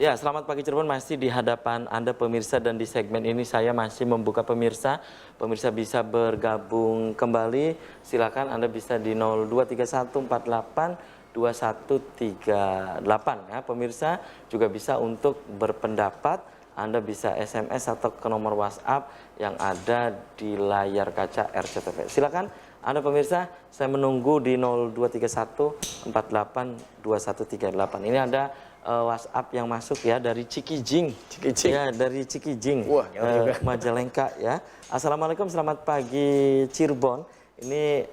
Ya, selamat pagi Cirebon, masih di hadapan Anda pemirsa, dan di segmen ini saya masih membuka pemirsa. Pemirsa bisa bergabung kembali, silakan Anda bisa di 0231482138 ya. Pemirsa juga bisa untuk berpendapat, Anda bisa SMS atau ke nomor WhatsApp yang ada di layar kaca RCTV. Silakan Anda pemirsa, saya menunggu di 0231482138. Ini ada WhatsApp yang masuk ya dari Cikijing. Ya, dari Cikijing. Wah, Majalengka ya. Assalamualaikum, selamat pagi Cirebon. Ini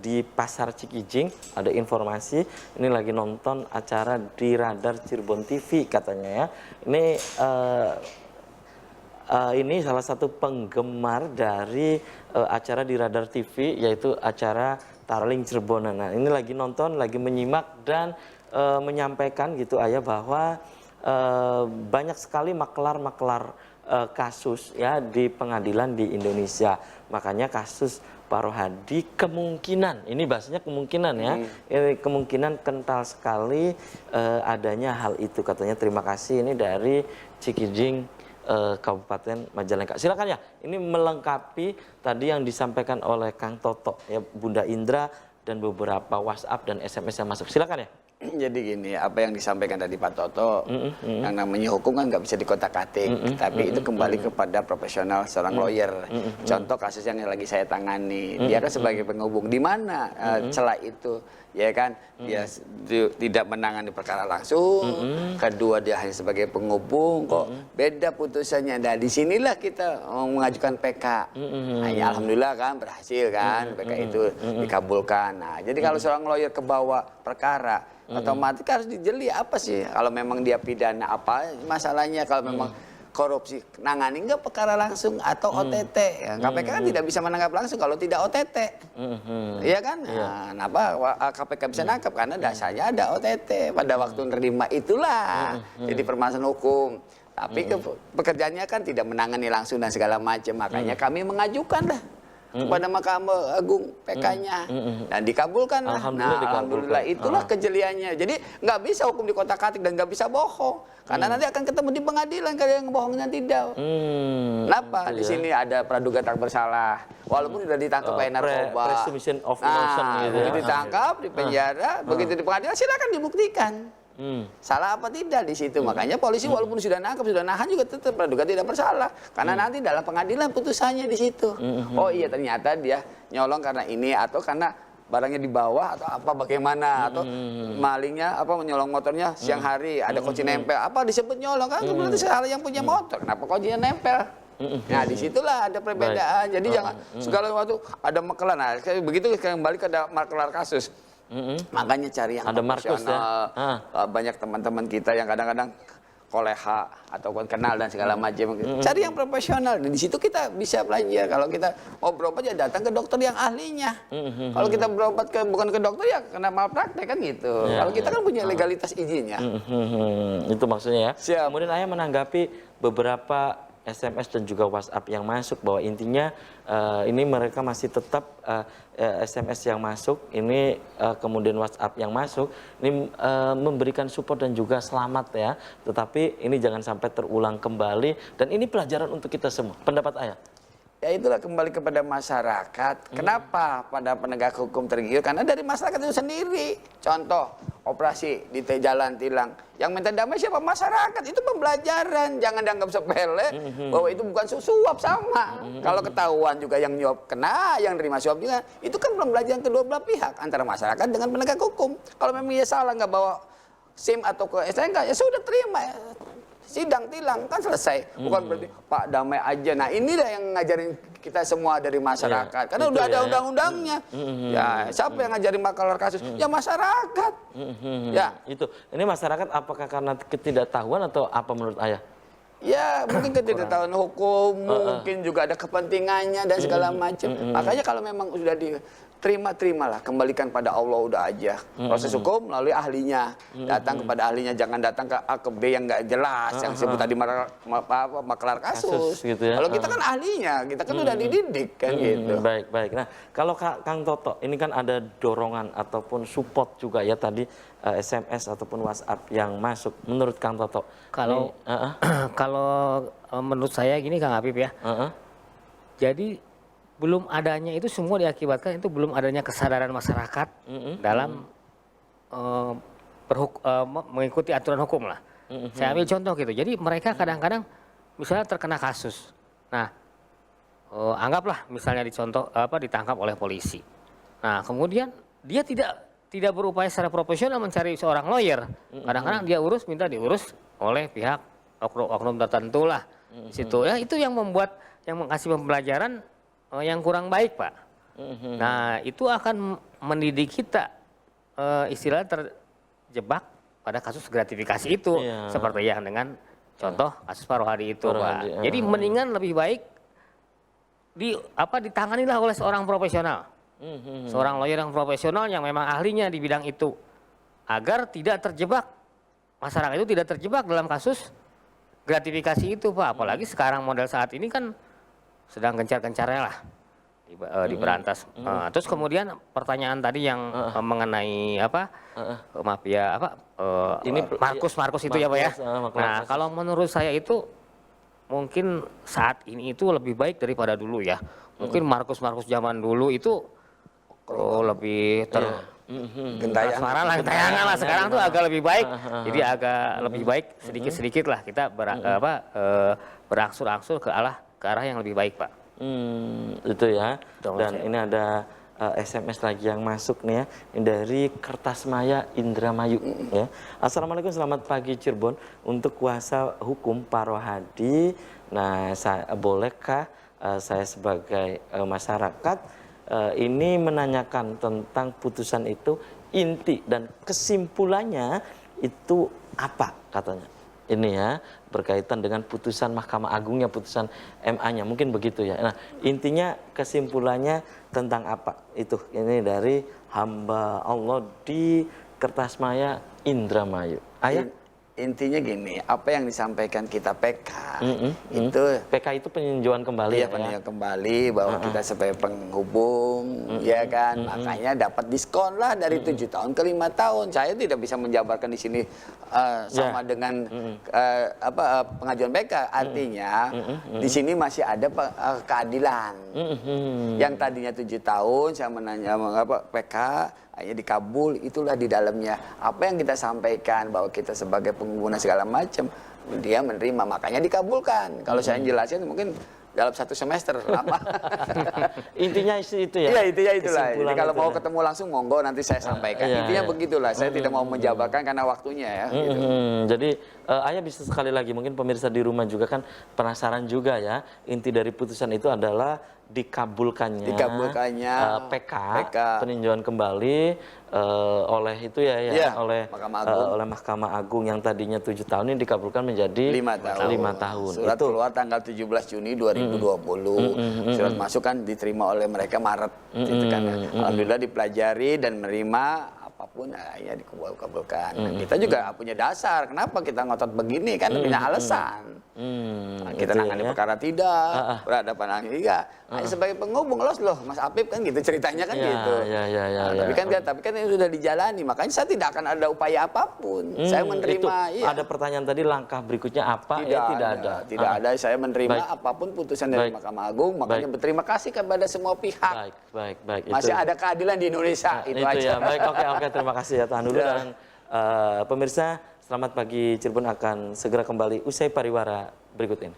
di Pasar Cikijing ada informasi, ini lagi nonton acara di Radar Cirebon TV katanya ya. Ini salah satu penggemar dari acara di Radar TV, yaitu acara Tarling Cirebon. Nah, ini lagi nonton, lagi menyimak dan menyampaikan gitu Ayah, bahwa banyak sekali maklar-maklar kasus ya di pengadilan di Indonesia. Makanya kasus Pak Rohadi kemungkinan, ini bahasanya kemungkinan ya, ini kemungkinan kental sekali adanya hal itu katanya. Terima kasih, ini dari Cikijing, Kabupaten Majalengka. Silakan ya, ini melengkapi tadi yang disampaikan oleh Kang Toto ya, Bunda Indra, dan beberapa WhatsApp dan SMS yang masuk. Silakan ya. Jadi gini, apa yang disampaikan tadi Pak Toto, yang namanya hukum kan nggak bisa dikotak-atik, tapi itu kembali kepada profesional seorang lawyer. Contoh kasus yang lagi saya tangani, dia kan sebagai penghubung, di mana celah itu, ya kan, dia tidak menangani perkara langsung, kedua dia hanya sebagai penghubung, kok beda putusannya. Nah, disinilah kita mengajukan PK. Nah, ya, alhamdulillah kan berhasil kan, PK itu dikabulkan. Nah, jadi kalau seorang lawyer kebawa perkara, otomatis harus dijeli apa sih, kalau memang dia pidana apa masalahnya, kalau memang korupsi nangani nggak perkara langsung atau OTT ya. KPK kan tidak bisa menangkap langsung kalau tidak OTT, iya kan? Nah, kenapa KPK bisa nangkap? Karena dasarnya ada OTT pada waktu nerima itulah jadi permasalahan hukum. Tapi pekerjaannya kan tidak menangani langsung dan segala macam, makanya kami mengajukan lah kepada Mahkamah Agung PK-nya dan dikabulkan lah. Alhamdulillah itulah kejeliannya. Jadi nggak bisa hukum di kotak-katik dan nggak bisa bohong, karena nanti akan ketemu di pengadilan kalau yang bohongnya tidak. Kenapa? Di sini ada praduga tak bersalah, walaupun sudah ditangkap kayak narkoba. Presumption of innocence gitu ya. Begitu ditangkap di penjara, begitu di pengadilan silakan dibuktikan. Salah apa tidak di situ. Makanya polisi walaupun sudah nangkap, sudah nahan, juga tetap praduga tidak bersalah, karena nanti dalam pengadilan putusannya di situ. Oh iya, ternyata dia nyolong karena ini, atau karena barangnya di bawah, atau apa bagaimana, atau malingnya apa menyolong motornya siang hari ada kunci nempel, apa disebut nyolong kan, berarti salah yang punya motor, kenapa kuncinya nempel. Nah, disitulah ada perbedaan. Jadi jangan segala waktu ada maklar. Nah, begitu kembali ke maklar kasus. Makanya cari yang profesional. Banyak teman-teman kita yang kadang-kadang koleha ataupun kenal dan segala macam. Cari yang profesional. Dan di situ kita bisa belajar. Kalau kita mau berobat ya datang ke dokter yang ahlinya. Kalau kita berobat bukan ke dokter ya kena malpraktek kan gitu. Kalau kita kan punya legalitas izinnya. Itu maksudnya ya. Siap. Kemudian Ayah menanggapi beberapa SMS dan juga WhatsApp yang masuk, bahwa intinya ini mereka masih tetap SMS yang masuk, ini kemudian WhatsApp yang masuk, ini memberikan support dan juga selamat ya. Tetapi ini jangan sampai terulang kembali, dan ini pelajaran untuk kita semua. Pendapat Ayah? Ya itulah kembali kepada masyarakat. Kenapa pada penegak hukum tergiur? Karena dari masyarakat itu sendiri. Contoh, operasi di jalan tilang. Yang minta damai siapa? Masyarakat. Itu pembelajaran. Jangan dianggap sepele bahwa itu bukan suap sama. Kalau ketahuan juga yang nyuap kena, yang terima suap juga. Itu kan pembelajaran kedua belah pihak, antara masyarakat dengan penegak hukum. Kalau memang dia salah nggak bawa SIM atau ke STNK, ya sudah terima ya. Sidang tilang kan selesai, bukan berarti Pak damai aja. Nah, inilah yang ngajarin kita semua dari masyarakat, karena udah ada undang-undangnya. Ya, siapa yang ngajarin maklar kasus? Ya masyarakat. Ya itu. Ini masyarakat apakah karena ketidaktahuan atau apa menurut Ayah? Ya, mungkin ketidaktahuan hukum, mungkin juga ada kepentingannya dan segala macam. Makanya kalau memang sudah terimalah, kembalikan pada Allah udah aja. Proses hukum melalui ahlinya, datang kepada ahlinya, jangan datang ke A ke B yang nggak jelas, yang disebut tadi maklar kasus. Gitu ya. Kalau kita kan ahlinya, kita kan udah dididik kan gitu. Baik. Nah, kalau Kang Toto, ini kan ada dorongan ataupun support juga ya tadi SMS ataupun WhatsApp yang masuk. Menurut Kang Toto, Kalau kalau menurut saya gini Kang Habib ya. Jadi belum adanya itu semua diakibatkan itu belum adanya kesadaran masyarakat dalam mengikuti aturan hukum lah. Saya ambil contoh gitu. Jadi mereka kadang-kadang misalnya terkena kasus. Nah, anggaplah misalnya ditangkap oleh polisi. Nah, kemudian dia tidak berupaya secara profesional mencari seorang lawyer. Kadang-kadang dia minta diurus oleh pihak oknum tertentu lah. Di situ ya itu yang mengasih pembelajaran yang kurang baik, Pak. Nah, itu akan mendidik kita istilahnya terjebak pada kasus gratifikasi itu, seperti yang dengan contoh kasus Pak Rohadi itu, Pak. Jadi mendingan lebih baik ditanganilah oleh seorang profesional, seorang lawyer yang profesional yang memang ahlinya di bidang itu, agar tidak terjebak, masyarakat itu tidak terjebak dalam kasus gratifikasi itu, Pak. Apalagi sekarang model saat ini kan sedang gencar-gencarnya lah diberantas. Terus kemudian pertanyaan tadi yang mengenai mafia ini Markus itu ya Pak ya. Nah, kalau menurut saya itu mungkin saat ini itu lebih baik daripada dulu ya. Mungkin Markus zaman dulu itu lebih gentayangan lah. Sekarang tuh agak lebih baik. Jadi agak lebih baik sedikit-sedikit lah kita berangsur-angsur ke arah yang lebih baik, Pak. Itu ya. Dan ini ada SMS lagi yang masuk nih ya. Ini dari Kertasmaya Indramayu ya. Assalamualaikum, selamat pagi Cirebon. Untuk kuasa hukum Pak Rohadi, nah bolehkah saya sebagai masyarakat ini menanyakan tentang putusan itu, inti dan kesimpulannya itu apa katanya? Ini ya, berkaitan dengan putusan Mahkamah Agungnya, putusan MA-nya, mungkin begitu ya. Nah, intinya kesimpulannya tentang apa? Itu ini dari hamba Allah di Kertasmaya Indramayu. Ayah? Intinya gini, apa yang disampaikan kita PK itu PK itu peninjauan kembali ya, peninjauan kembali bahwa kita sebagai penghubung ya kan, makanya dapat diskon lah dari 7 tahun ke 5 tahun. Saya tidak bisa menjabarkan di sini sama dengan pengajuan PK, artinya di sini masih ada keadilan. Yang tadinya 7 tahun saya menanya PK hanya dikabul, itulah di dalamnya apa yang kita sampaikan bahwa kita sebagai pengguna segala macam dia menerima, makanya dikabulkan. Kalau saya jelasin mungkin dalam 1 semester lama. Intinya itu ya. Iya, intinya itulah. Jadi kalau mau ketemu langsung monggo nanti saya sampaikan. Intinya begitulah. Saya tidak mau menjabarkan karena waktunya ya. Gitu. Jadi Ayah bisa sekali lagi, mungkin pemirsa di rumah juga kan penasaran juga ya. Inti dari putusan itu adalah dikabulkannya PK peninjauan kembali oleh itu oleh Mahkamah Agung yang tadinya 7 tahun ini dikabulkan menjadi 5 tahun. Surat keluar tanggal 17 Juni 2020. Surat masuk kan diterima oleh mereka Maret. Gitu kan. Alhamdulillah dipelajari dan menerima apapun ya dikabulkan. Kita juga punya dasar. Kenapa kita ngotot begini kan punya alasan. Kita nangani perkara tidak, berhadapan tidak. Sebagai penghubung loh Mas Apip kan gitu ceritanya kan gitu. Tapi kan ini sudah dijalani, makanya saya tidak akan ada upaya apapun. Saya menerima. Ada pertanyaan tadi, langkah berikutnya apa? Tidak ada. Saya menerima apapun putusan dari Mahkamah Agung, makanya berterima kasih kepada semua pihak. Baik. Masih ada keadilan di Indonesia. Itu aja. Ya. Baik, oke. Terima kasih ya tahan dulu. Dan pemirsa, selamat pagi Cirebon akan segera kembali usai pariwara berikut ini.